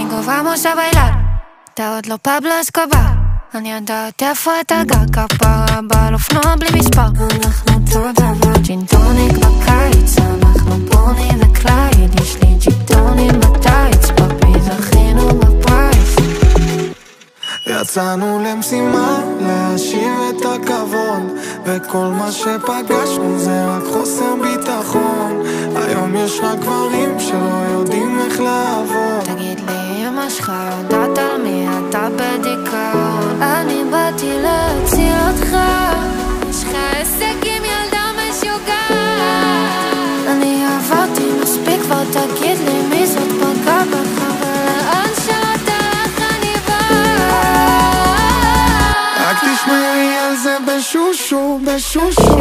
Conmigo vamos a bailar, אתה עוד לא פבלו אסקובר. אני יודעת איפה אתה גר, כפרה בעל אופנוע בלי מספר. אנחנו אותו דבר, ג'ינטוניק בקיץ, אנחנו פורני וקלייד, יש לי ג'ינטונים בטייץ, פאפי זכינו בפרייס. יצאנו למשימה להשיב את הכבוד, וכל מה שפגשנו זה רק חוסר ביטחון. היום יש רק גברים שלא יודעים איך לעבוד. תגיד לי אמא שלך יודעת על מי אתה בדיכאון. אני באתי להציל אותך, יש לך עסק עם ילדה משוגעת. אני עברתי מספיק כבר, תגיד לי מי זאת פגע בך, ולאן שלא תלך אני בא. רק תשמעי על זה בשושו, בשושו.